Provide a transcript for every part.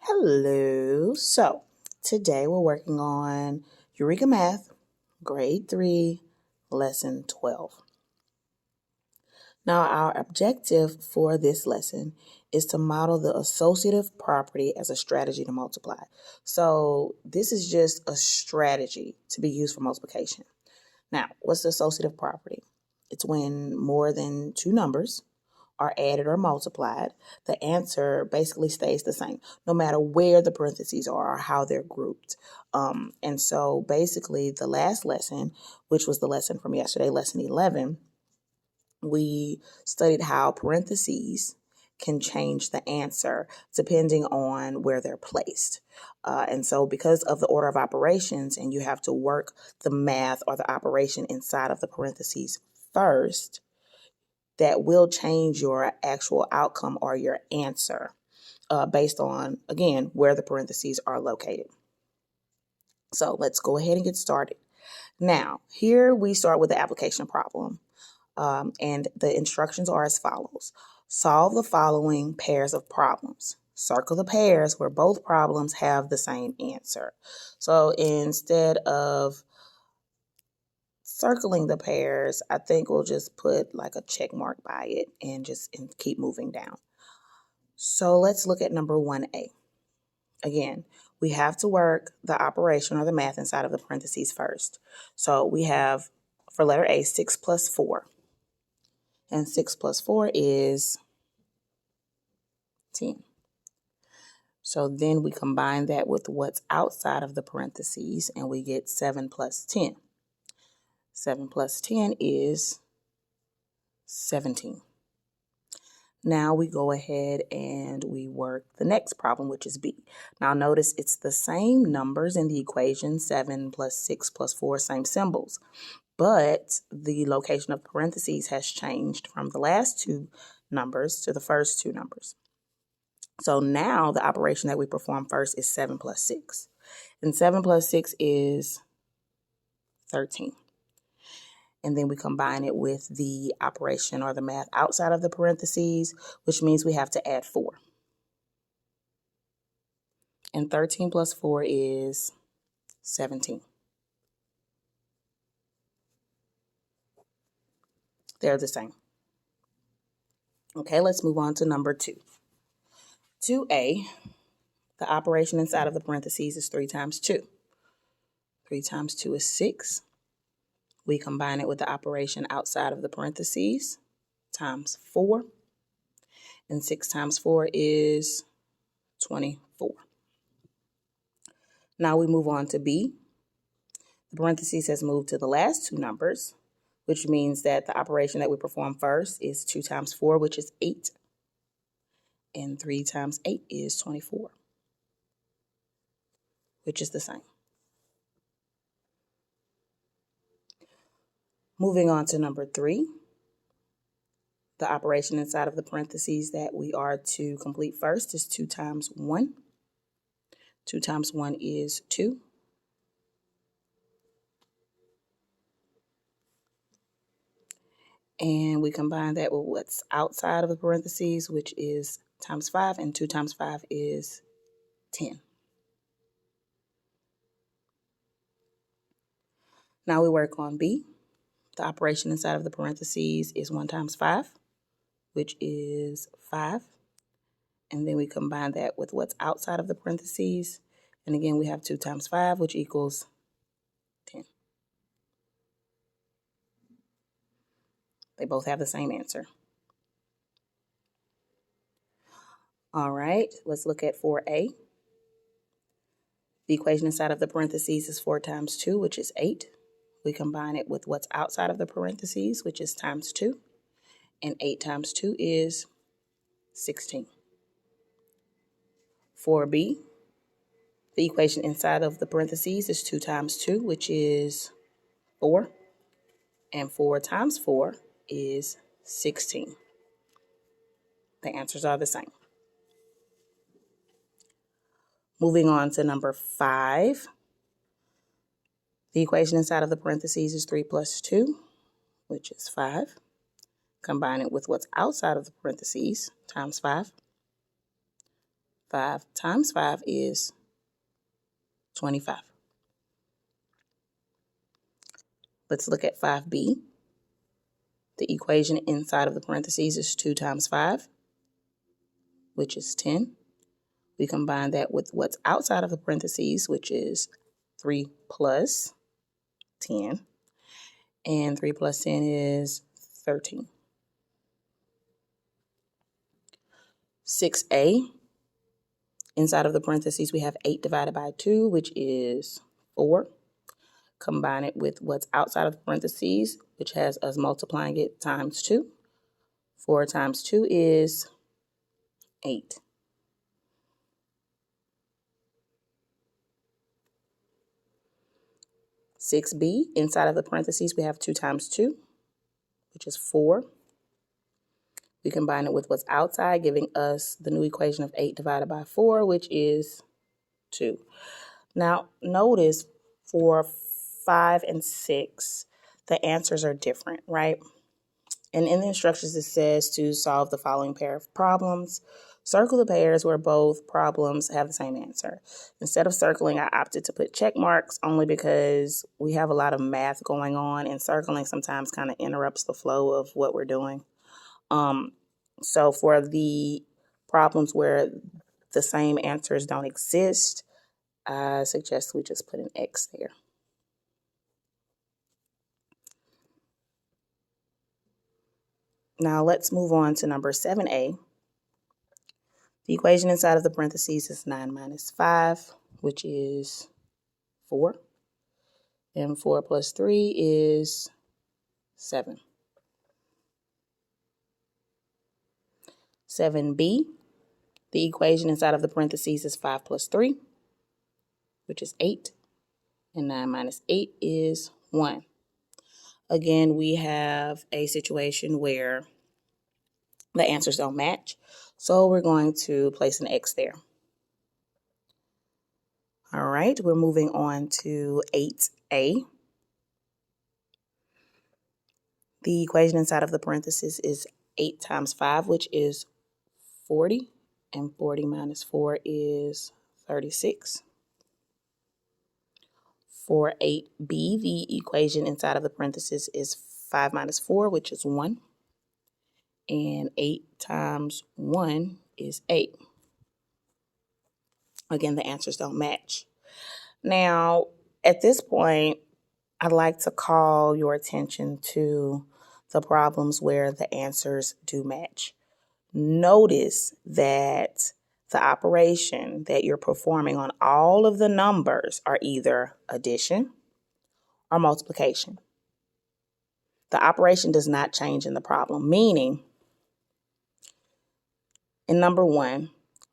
Hello. So today we're working on Eureka Math, Grade 3, Lesson 12. Now our objective for this lesson is to model the associative property as a strategy to multiply. So this is just a strategy to be used for multiplication. Now, what's the associative property? It's when more than two numbers are added or multiplied, the answer basically stays the same, no matter where the parentheses are or how they're grouped. And so basically the last lesson, which was the lesson from yesterday, lesson 11, we studied how parentheses can change the answer depending on where they're placed. And so because of the order of operations and you have to work the math or the operation inside of the parentheses first, that will change your actual outcome or your answer based on, again, where the parentheses are located. So let's go ahead and get started. Now, here we start with the application problem. And the instructions are as follows. Solve the following pairs of problems. Circle the pairs where both problems have the same answer. So instead of circling the pairs, I think we'll just put like a check mark by it and keep moving down. So let's look at number 1A. Again, we have to work the operation or the math inside of the parentheses first. So we have, for letter A, 6 plus 4. And 6 plus 4 is 10. So then we combine that with what's outside of the parentheses and we get 7 plus 10. 7 plus 10 is 17. Now we go ahead and we work the next problem, which is B. Now notice it's the same numbers in the equation, 7 plus 6 plus 4, same symbols. But the location of parentheses has changed from the last two numbers to the first two numbers. So now the operation that we perform first is 7 plus 6. And 7 plus 6 is 13. And then we combine it with the operation or the math outside of the parentheses, which means we have to add 4. And 13 plus 4 is 17. They're the same. Okay, let's move on to number 2. 2A, the operation inside of the parentheses is 3 times 2. 3 times 2 is 6. We combine it with the operation outside of the parentheses, times 4. And 6 times 4 is 24. Now we move on to B. The parentheses has moved to the last two numbers, which means that the operation that we perform first is 2 times 4, which is 8. And 3 times 8 is 24, which is the same. Moving on to number 3, the operation inside of the parentheses that we are to complete first is 2 times 1. 2 times 1 is 2. And we combine that with what's outside of the parentheses, which is times 5, and 2 times 5 is 10. Now we work on B. The operation inside of the parentheses is 1 times 5, which is 5. And then we combine that with what's outside of the parentheses. And again, we have 2 times 5, which equals 10. They both have the same answer. All right, let's look at 4A. The equation inside of the parentheses is 4 times 2, which is 8. We combine it with what's outside of the parentheses, which is times 2. And 8 times 2 is 16. 4B, the equation inside of the parentheses is 2 times 2, which is 4. And 4 times 4 is 16. The answers are the same. Moving on to number 5. The equation inside of the parentheses is 3 plus 2, which is 5. Combine it with what's outside of the parentheses, times 5. 5 times 5 is 25. Let's look at 5b. The equation inside of the parentheses is 2 times 5, which is 10. We combine that with what's outside of the parentheses, which is 3 plus 10. And 3 plus 10 is 13. 6a, inside of the parentheses, we have 8 divided by 2, which is 4. Combine it with what's outside of the parentheses, which has us multiplying it times 2. 4 times 2 is 8. 6b, inside of the parentheses, we have 2 times 2, which is 4. We combine it with what's outside, giving us the new equation of 8 divided by 4, which is 2. Now, notice for 5 and 6, the answers are different, right? And in the instructions, it says to solve the following pair of problems. Circle the pairs where both problems have the same answer. Instead of circling, I opted to put check marks only because we have a lot of math going on, and circling sometimes kind of interrupts the flow of what we're doing. So for the problems where the same answers don't exist, I suggest we just put an X there. Now let's move on to number 7a. The equation inside of the parentheses is 9 minus 5, which is 4. And 4 plus 3 is 7. 7b, the equation inside of the parentheses is 5 plus 3, which is 8. And 9 minus 8 is 1. Again, we have a situation where the answers don't match, so we're going to place an X there. All right, we're moving on to 8a. The equation inside of the parentheses is 8 times 5, which is 40, and 40 minus 4 is 36. For 8b, the equation inside of the parentheses is 5 minus 4, which is 1, and 8 times 1 is 8. Again, the answers don't match. Now, at this point, I'd like to call your attention to the problems where the answers do match. Notice that the operation that you're performing on all of the numbers are either addition or multiplication. The operation does not change in the problem, meaning in number 1,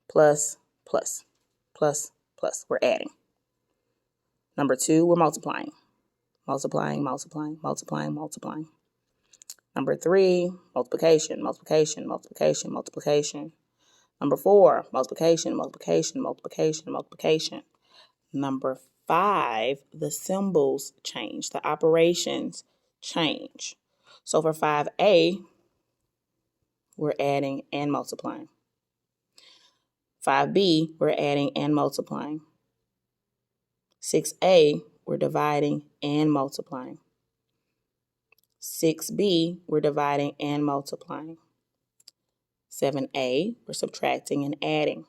plus, plus, plus, plus, we're adding. Number 2, we're multiplying. Multiplying, multiplying, multiplying, multiplying. Number 3, multiplication, multiplication, multiplication, multiplication. Number 4, multiplication, multiplication, multiplication, multiplication. Number 5, the symbols change. The operations change. So for 5a, we're adding and multiplying. 5b, we're adding and multiplying. 6a, we're dividing and multiplying. 6b, we're dividing and multiplying. 7a, we're subtracting and adding.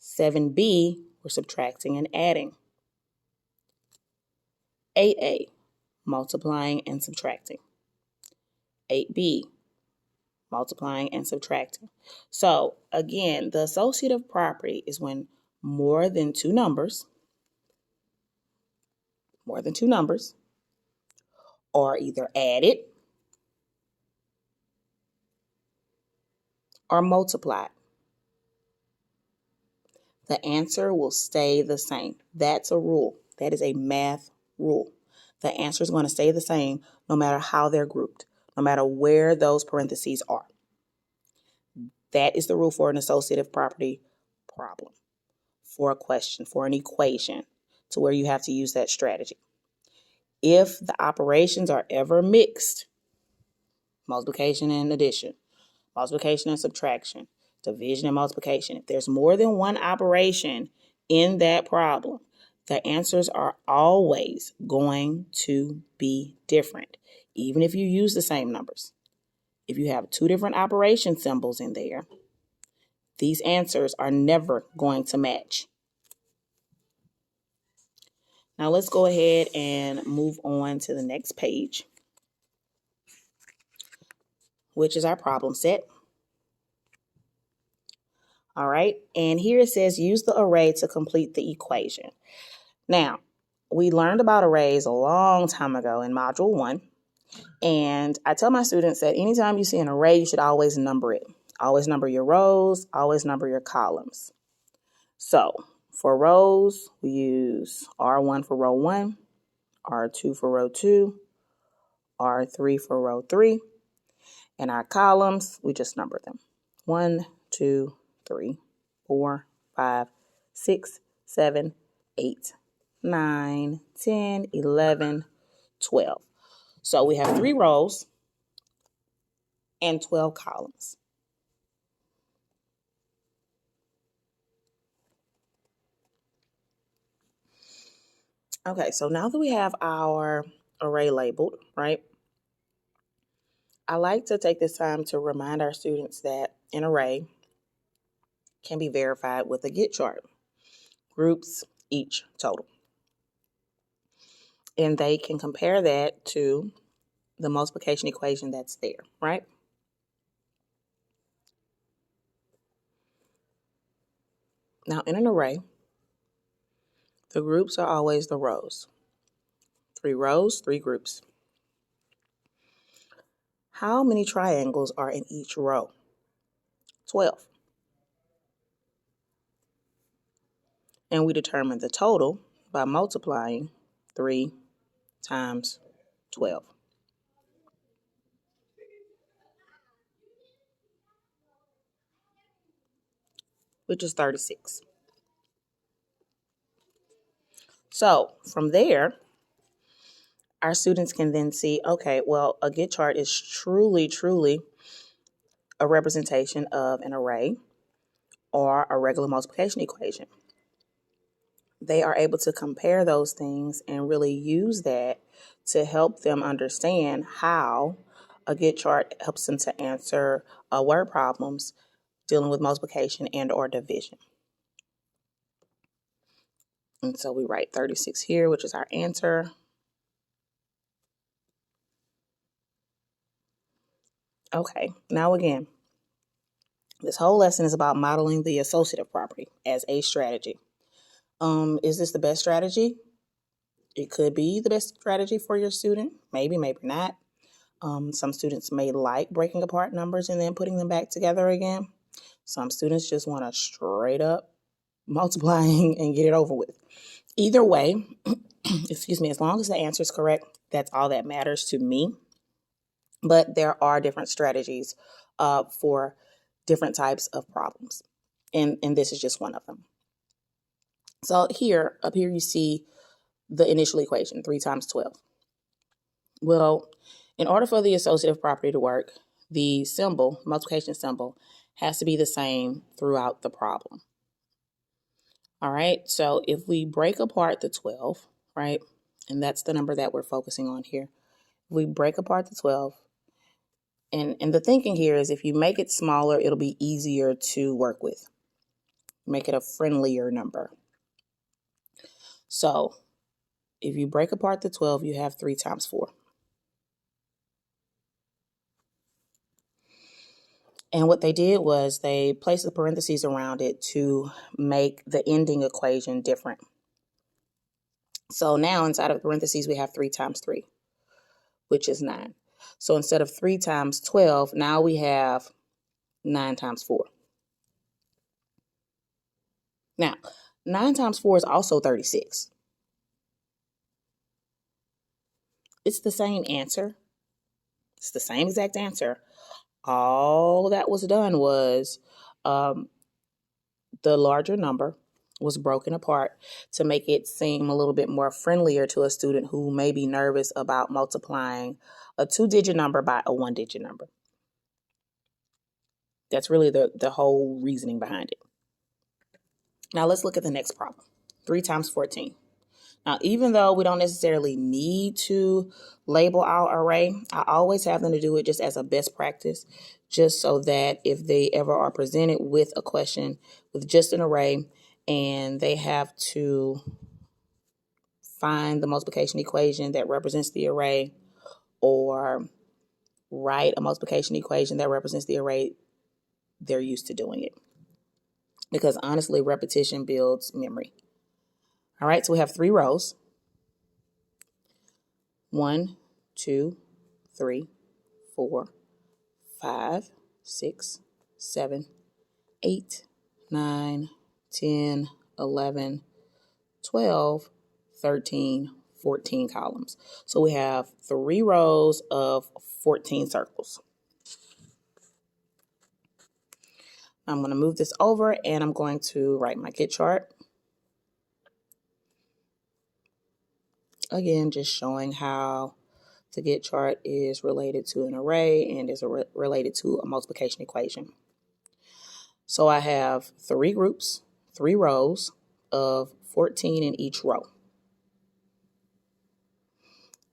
7b, we're subtracting and adding. 8a, multiplying and subtracting. 8b, multiplying and subtracting. So again, the associative property is when more than two numbers are either added or multiplied. The answer will stay the same. That's a rule. That is a math rule. The answer is going to stay the same no matter how they're grouped, no matter where those parentheses are. That is the rule for an associative property problem, for a question, for an equation, to where you have to use that strategy. If the operations are ever mixed, multiplication and addition, multiplication and subtraction, division and multiplication. If there's more than one operation in that problem, the answers are always going to be different, even if you use the same numbers. If you have two different operation symbols in there, these answers are never going to match. Now let's go ahead and move on to the next page, which is our problem set. All right, and here it says use the array to complete the equation. Now, we learned about arrays a long time ago in Module 1, and I tell my students that anytime you see an array, you should always number it. Always number your rows, always number your columns. So, for rows, we use R1 for row 1, R2 for row 2, R3 for row 3, and our columns, we just number them. 1, 2, 3, 4, 5, 6, 7, 8, 9, 10, 11, 12. So we have 3 rows and 12 columns. Okay, so now that we have our array labeled, right, I like to take this time to remind our students that an array can be verified with a get chart. Groups each total. And they can compare that to the multiplication equation that's there, right? Now, in an array, the groups are always the rows. 3 rows, 3 groups. How many triangles are in each row? 12. And we determine the total by multiplying 3 times 12, which is 36. So from there, our students can then see, okay, well, a get chart is truly a representation of an array or a regular multiplication equation. They are able to compare those things and really use that to help them understand how a get chart helps them to answer word problems dealing with multiplication and or division. And so we write 36 here, which is our answer. Okay, now again, this whole lesson is about modeling the associative property as a strategy. Is this the best strategy? It could be the best strategy for your student. Maybe, maybe not. Some students may like breaking apart numbers and then putting them back together again. Some students just want to straight up multiplying and get it over with. Either way, excuse me, as long as the answer is correct, that's all that matters to me. But there are different strategies for different types of problems. And this is just one of them. So up here you see the initial equation, 3 times 12. Well, in order for the associative property to work, the symbol, multiplication symbol, has to be the same throughout the problem. All right, so if we break apart the 12, right, and that's the number that we're focusing on here. If we break apart the 12, and the thinking here is if you make it smaller, it'll be easier to work with. Make it a friendlier number. So if you break apart the 12, you have 3 times 4. And what they did was they placed the parentheses around it to make the ending equation different. So now inside of parentheses, we have 3 times 3, which is 9. So instead of 3 times 12, now we have 9 times 4. Now, 9 times 4 is also 36. It's the same answer. It's the same exact answer. All that was done was the larger number was broken apart to make it seem a little bit more friendlier to a student who may be nervous about multiplying a 2-digit number by a 1-digit number. That's really the whole reasoning behind it. Now let's look at the next problem. 3 times 14. Now, even though we don't necessarily need to label our array, I always have them to do it just as a best practice, just so that if they ever are presented with a question with just an array and they have to find the multiplication equation that represents the array or write a multiplication equation that represents the array, they're used to doing it. Because honestly, repetition builds memory. All right, so we have 3 rows. 1, 2, 3, 4, 5, 6, 7, 8, 9, 10, 11, 12, 13, 14 columns. So we have 3 rows of 14 circles. I'm going to move this over and I'm going to write my kit chart. Again, just showing how the get chart is related to an array and is related to a multiplication equation. So I have 3 groups, 3 rows of 14 in each row.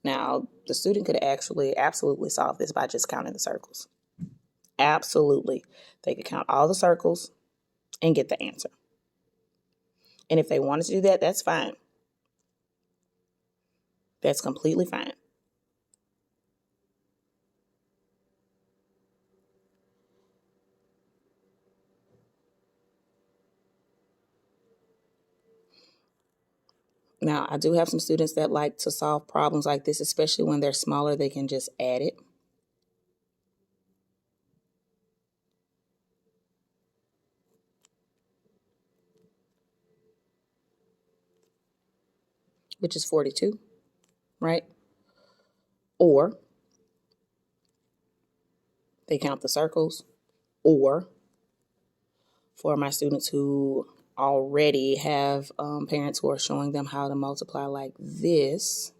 Now, the student could actually absolutely solve this by just counting the circles. Absolutely. They could count all the circles and get the answer. And if they wanted to do that, that's fine. That's completely fine. Now, I do have some students that like to solve problems like this, especially when they're smaller, they can just add it. Which is 42, right? Or they count the circles, or for my students who already have parents who are showing them how to multiply like this,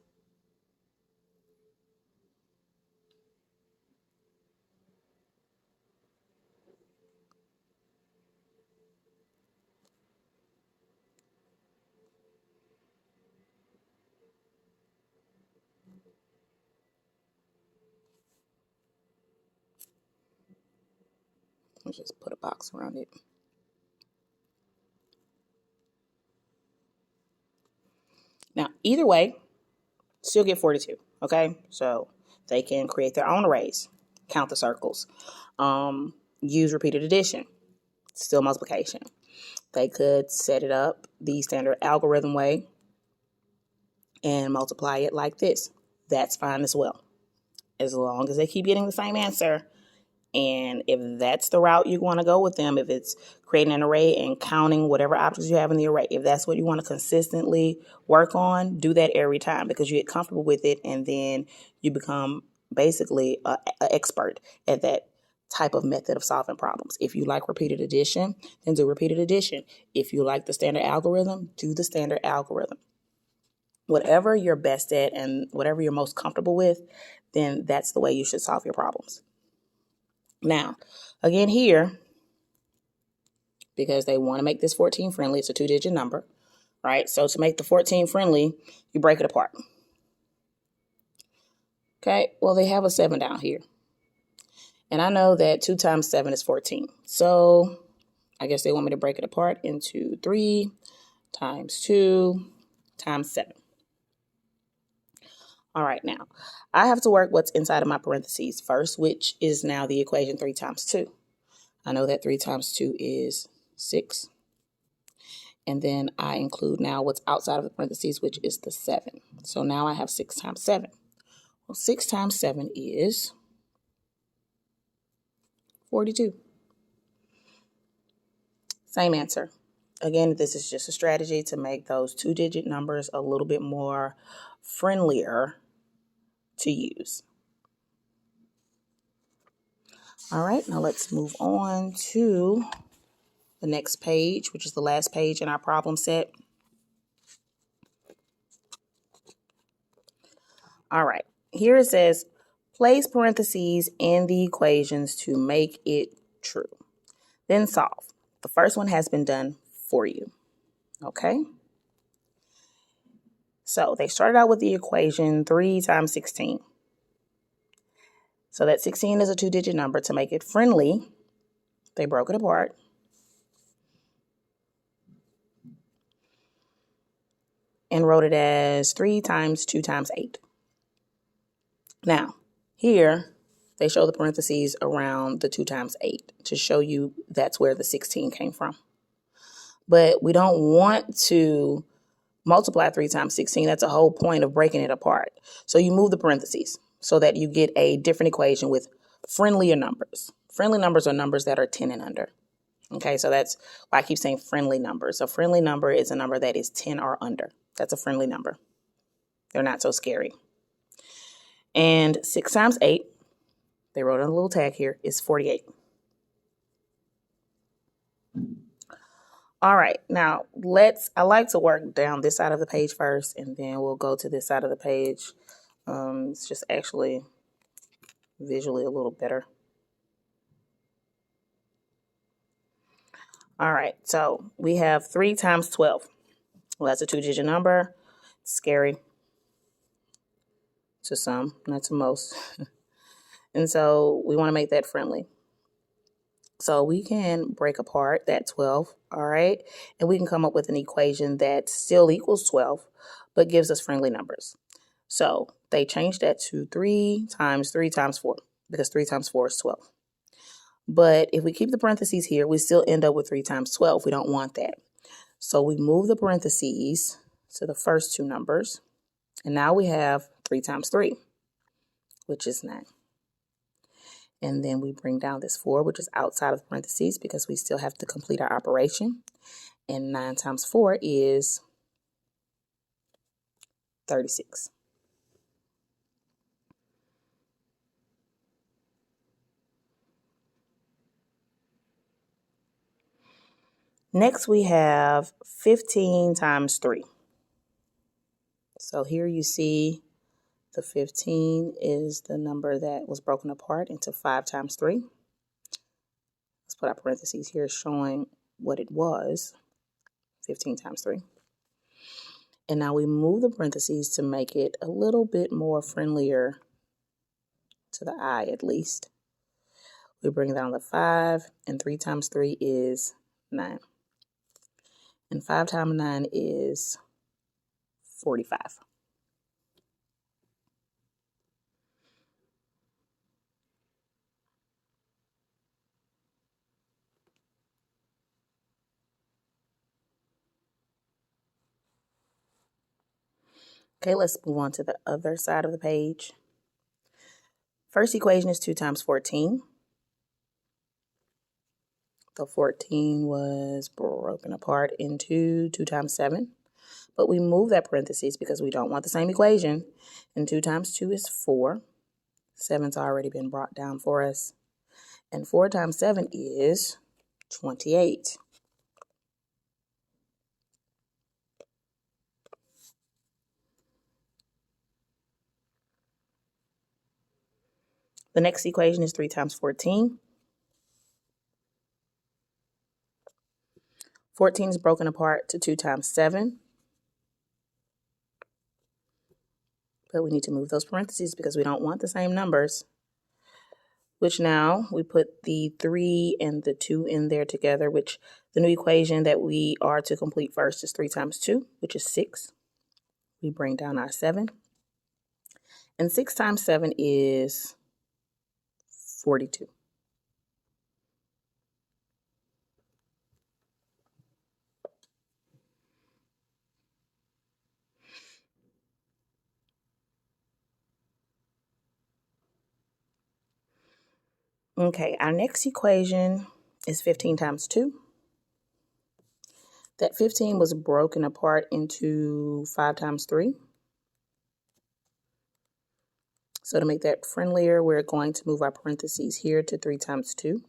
let's just put a box around it. Now, either way, still get 42, okay? So they can create their own arrays, count the circles, use repeated addition, still multiplication. They could set it up the standard algorithm way and multiply it like this. That's fine as well. As long as they keep getting the same answer. And if that's the route you want to go with them, if it's creating an array and counting whatever objects you have in the array, if that's what you want to consistently work on, do that every time because you get comfortable with it and then you become basically an expert at that type of method of solving problems. If you like repeated addition, then do repeated addition. If you like the standard algorithm, do the standard algorithm. Whatever you're best at and whatever you're most comfortable with, then that's the way you should solve your problems. Now, again here, because they want to make this 14 friendly, it's a 2-digit number, right? So to make the 14 friendly, you break it apart. Okay, well, they have a 7 down here. And I know that 2 times 7 is 14. So I guess they want me to break it apart into 3 times 2 times 7. All right, now I have to work what's inside of my parentheses first, which is now the equation 3 times 2. I know that 3 times 2 is 6. And then I include now what's outside of the parentheses, which is the 7. So now I have 6 times 7. Well, 6 times 7 is 42. Same answer. Again, this is just a strategy to make those 2-digit numbers a little bit more friendlier to use. All right, now let's move on to the next page, which is the last page in our problem set. All right, here it says, place parentheses in the equations to make it true. Then solve. The first one has been done for you. Okay? So they started out with the equation 3 times 16. So that 16 is a 2-digit number. To make it friendly, they broke it apart. And wrote it as 3 times 2 times 8. Now, here, they show the parentheses around the 2 times 8 to show you that's where the 16 came from. But we don't want to multiply 3 times 16. That's the whole point of breaking it apart. So you move the parentheses so that you get a different equation with friendlier numbers. Friendly numbers are numbers that are 10 and under. Okay, so that's why I keep saying friendly numbers. A friendly number is a number that is 10 or under. That's a friendly number. They're not so scary. And 6 times 8, they wrote on a little tag here, is 48. All right, now I like to work down this side of the page first, and then we'll go to this side of the page. It's just actually visually a little better. All right, so we have 3 times 12. Well, that's a 2-digit number. It's scary to some, not to most. And so we want to make that friendly. So we can break apart that 12, all right? And we can come up with an equation that still equals 12, but gives us friendly numbers. So they changed that to 3 times 3 times 4, because 3 times 4 is 12. But if we keep the parentheses here, we still end up with 3 times 12. We don't want that. So we move the parentheses to the first two numbers. And now we have 3 times 3, which is 9. And then we bring down this 4, which is outside of the parentheses because we still have to complete our operation. And 9 times 4 is 36. Next, we have 15 times 3. So here you see the 15 is the number that was broken apart into 5 times 3. Let's put our parentheses here showing what it was, 15 times 3. And now we move the parentheses to make it a little bit more friendlier to the eye, at least. We bring down the 5, and 3 times 3 is 9. And 5 times 9 is 45. Okay, let's move on to the other side of the page. First equation is 2 times 14. The 14 was broken apart into 2 times 7. But we move that parentheses because we don't want the same equation. And 2 times 2 is 4. 7's already been brought down for us. And 4 times 7 is 28. The next equation is 3 times 14. 14 is broken apart to 2 times 7. But we need to move those parentheses because we don't want the same numbers. Which now we put the 3 and the 2 in there together, which the new equation that we are to complete first is 3 times 2, which is 6. We bring down our 7. And 6 times 7 is 42. Okay, our next equation is 15 times 2. That 15 was broken apart into 5 times 3. So to make that friendlier, we're going to move our parentheses here to 3 times 2.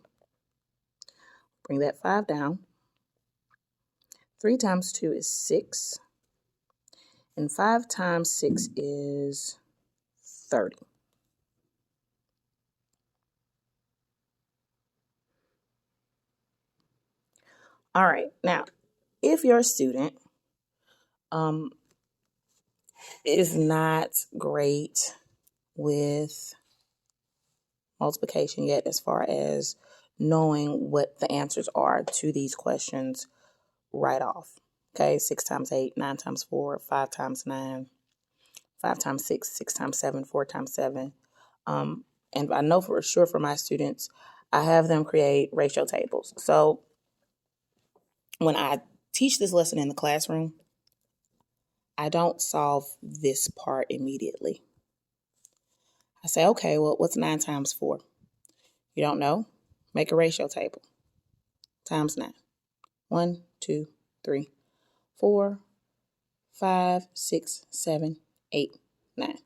Bring that 5 down. 3 times 2 is 6. And 5 times 6 is 30. All right. Now, if your student is not great with multiplication yet, as far as knowing what the answers are to these questions right off. Okay, 6 times 8, 9 times 4, 5 times 9, 5 times 6, 6 times 7, 4 times 7. And I know for sure for my students, I have them create ratio tables. So when I teach this lesson in the classroom, I don't solve this part immediately. I say, okay, well, what's 9 times 4? You don't know? Make a ratio table. Times 9. 1, 2, 3, 4, 5, 6, 7, 8, 9.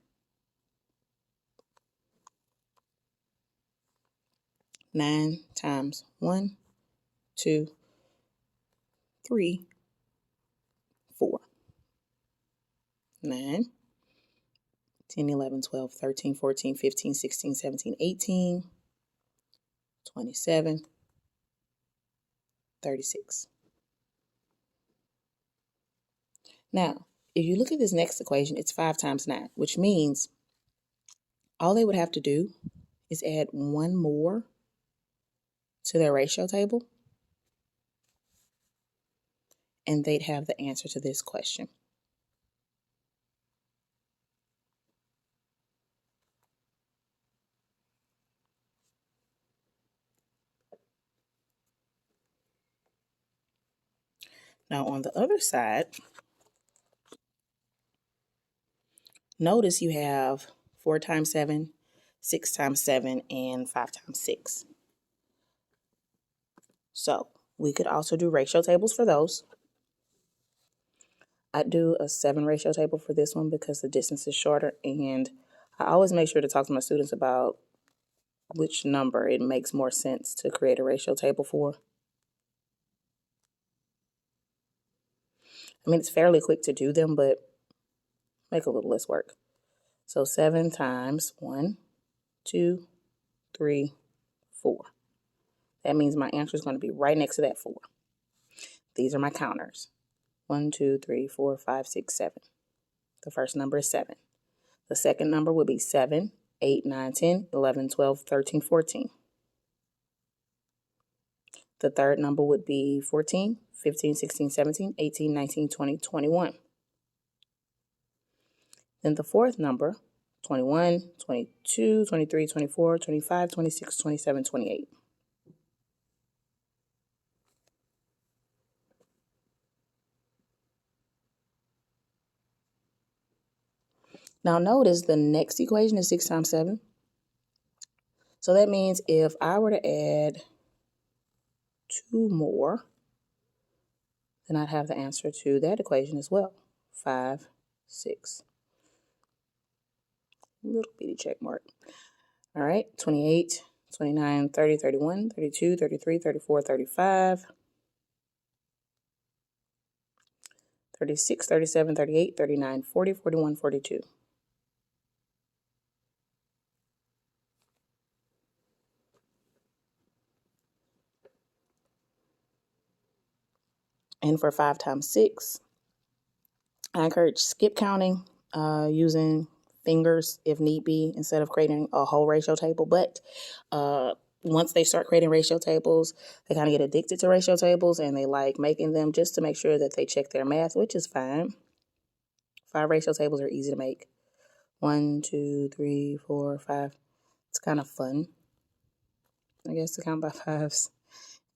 9 times 1, 2, 3, 4. 9, 10, 11, 12, 13, 14, 15, 16, 17, 18, 27, 36. Now, if you look at this next equation, it's 5 times 9, which means all they would have to do is add one more to their ratio table, and they'd have the answer to this question. Now, on the other side, notice you have 4 times 7, 6 times 7, and 5 times 6. So we could also do ratio tables for those. I do a 7 ratio table for this one because the distance is shorter, and I always make sure to talk to my students about which number it makes more sense to create a ratio table for. I mean, it's fairly quick to do them, but make a little less work. So 7 times 1, 2, 3, 4. That means my answer is going to be right next to that 4. These are my counters. 1, 2, 3, 4, 5, 6, 7. The first number is 7. The second number would be 7, 8, 9, 10, 11, 12, 13, 14. The third number would be 14, 15, 16, 17, 18, 19, 20, 21. Then the fourth number, 21, 22, 23, 24, 25, 26, 27, 28. Now notice the next equation is 6 times 7. So that means if I were to add 2 more, then I'd have the answer to that equation as well. 5, 6. Little bitty check mark. All right, 28, 29, 30, 31, 32, 33, 34, 35, 36, 37, 38, 39, 40, 41, 42. And for 5 times 6, I encourage skip counting using fingers if need be instead of creating a whole ratio table. But once they start creating ratio tables, they kind of get addicted to ratio tables and they like making them just to make sure that they check their math, which is fine. 5 ratio tables are easy to make. 1, 2, 3, 4, 5. It's kind of fun, I guess, to count by fives.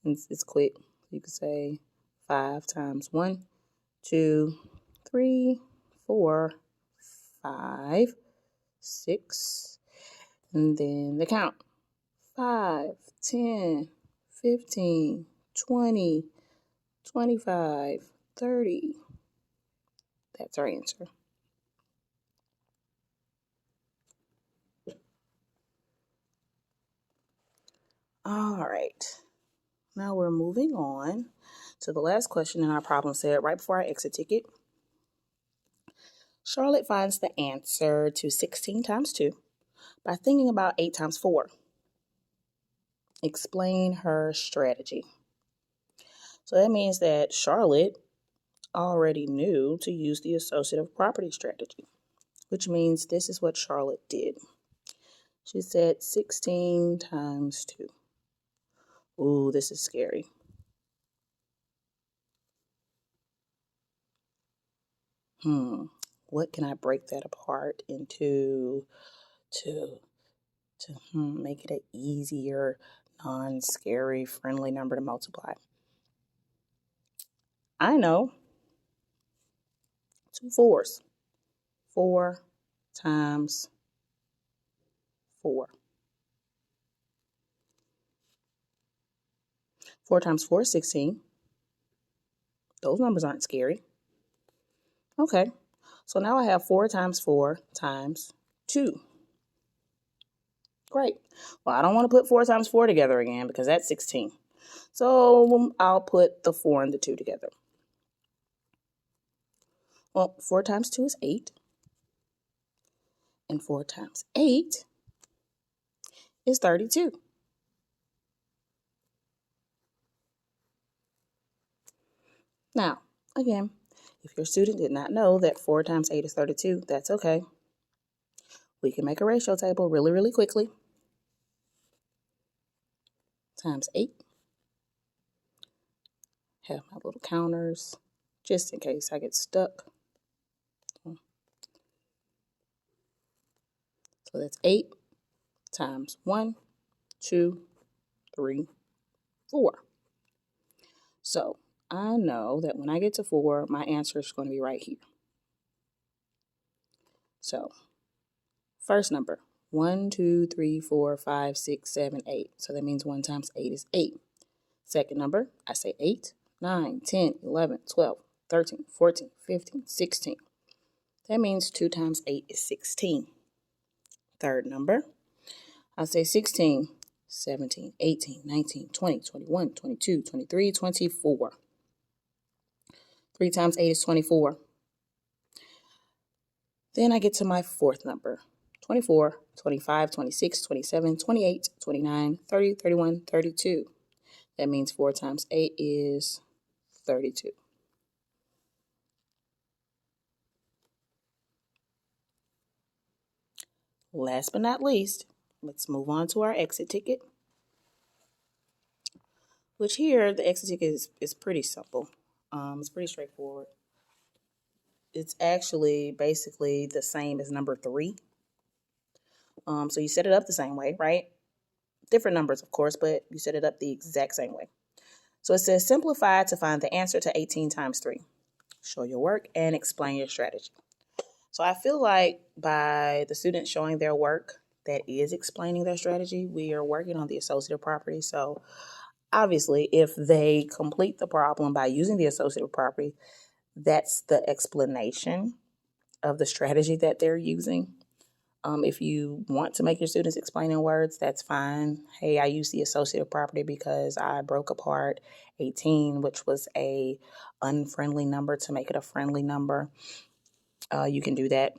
It's quick. You could say 5 times 1, 2, 3, 4, 5, 6, and then the count. 5, 10, 15, 20, 25, 30. That's our answer. All right. Now we're moving on to the last question in our problem set right before our exit ticket. Charlotte finds the answer to 16 times 2 by thinking about 8 times 4. Explain her strategy. So that means that Charlotte already knew to use the associative property strategy, which means this is what Charlotte did. She said 16 times 2. Ooh, this is scary. What can I break that apart into to make it an easier, non-scary, friendly number to multiply? I know 2 4s. 4 times 4. 4 times 4 is 16. Those numbers aren't scary. Okay, so now I have 4 times 4 times 2. Great. Well, I don't want to put 4 times 4 together again because that's 16. So I'll put the 4 and the 2 together. Well, 4 times 2 is 8. And 4 times 8 is 32. Now, again, if your student did not know that 4 times 8 is 32, that's okay. We can make a ratio table really, really quickly. Times 8. Have my little counters just in case I get stuck. So that's 8 times 1, 2, 3, 4. So I know that when I get to 4, my answer is going to be right here. So first number, 1, 2, 3, 4, 5, 6, 7, 8. So that means 1 times 8 is 8. Second number, I say 8, 9, 10, 11, 12, 13, 14, 15, 16. That means 2 times 8 is 16. Third number, I say 16, 17, 18, 19, 20, 21, 22, 23, 24. 3 times 8 is 24. Then I get to my fourth number, 24, 25, 26, 27, 28, 29, 30, 31, 32. That means 4 times 8 is 32. Last but not least, let's move on to our exit ticket. Which here, the exit ticket is pretty simple. It's pretty straightforward. It's actually basically the same as number 3. So you set it up the same way, right? Different numbers, of course, but you set it up the exact same way. So it says simplify to find the answer to 18 times 3. Show your work and explain your strategy. So I feel like by the students showing their work that is explaining their strategy, we are working on the associative property. So obviously, if they complete the problem by using the associative property, that's the explanation of the strategy that they're using. If you want to make your students explain in words, that's fine. Hey, I use the associative property because I broke apart 18, which was a unfriendly number, to make it a friendly number. You can do that.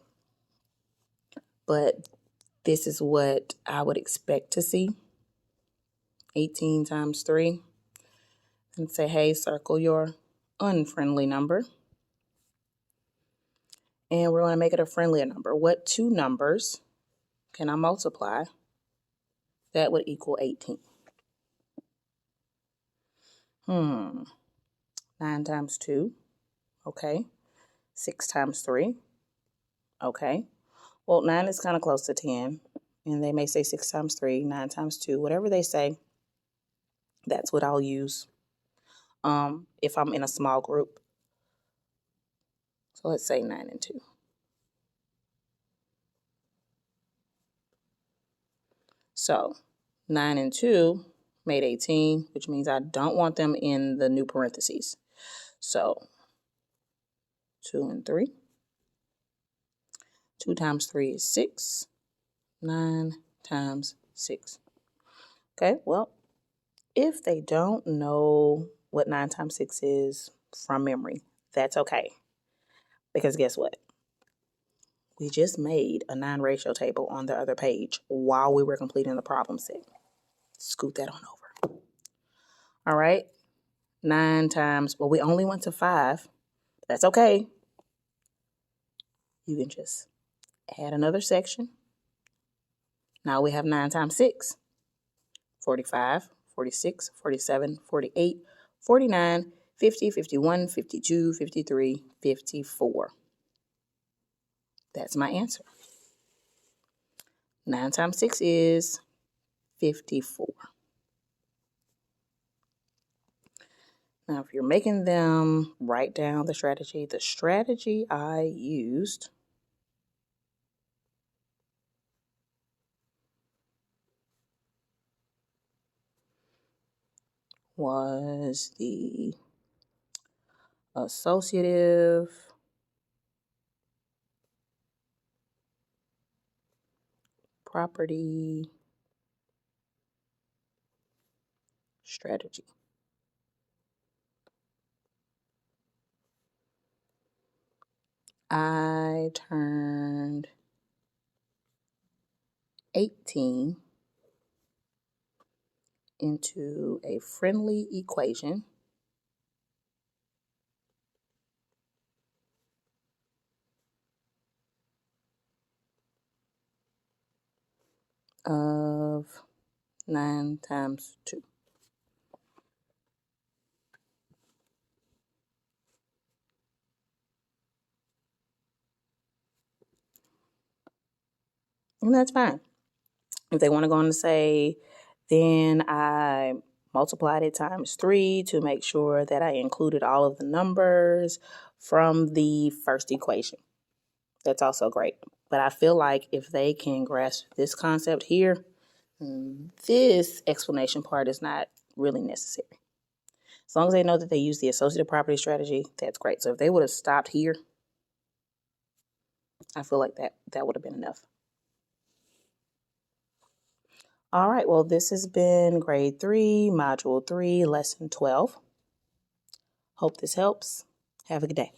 But this is what I would expect to see. 18 times 3. And say, hey, circle your unfriendly number. And we're going to make it a friendlier number. What 2 numbers can I multiply that would equal 18? 9 times 2. Okay. 6 times 3. Okay. Well, 9 is kind of close to 10. And they may say 6 times 3, 9 times 2. Whatever they say, that's what I'll use if I'm in a small group. So let's say 9 and 2. So 9 and 2 made 18, which means I don't want them in the new parentheses. So 2 and 3. 2 times 3 is 6. 9 times 6. Okay, well, if they don't know what 9 times 6 is from memory, that's okay. Because guess what? We just made a 9 ratio table on the other page while we were completing the problem set. Scoot that on over. All right. 9 times, well, we only went to 5. That's okay. You can just add another section. Now we have 9 times 6. 45, 46, 47, 48, 49, 50, 51, 52, 53, 54. That's my answer. 9 times 6 is 54. Now, if you're making them, write down the strategy. The strategy I used was the associative property strategy. I turned 18 into a friendly equation of 9 times 2. And that's fine. If they want to go on to say, then I multiplied it times 3 to make sure that I included all of the numbers from the first equation. That's also great. But I feel like if they can grasp this concept here, this explanation part is not really necessary. As long as they know that they use the associative property strategy, that's great. So if they would have stopped here, I feel like that would have been enough. All right, well, this has been grade 3, module 3, lesson 12. Hope this helps. Have a good day.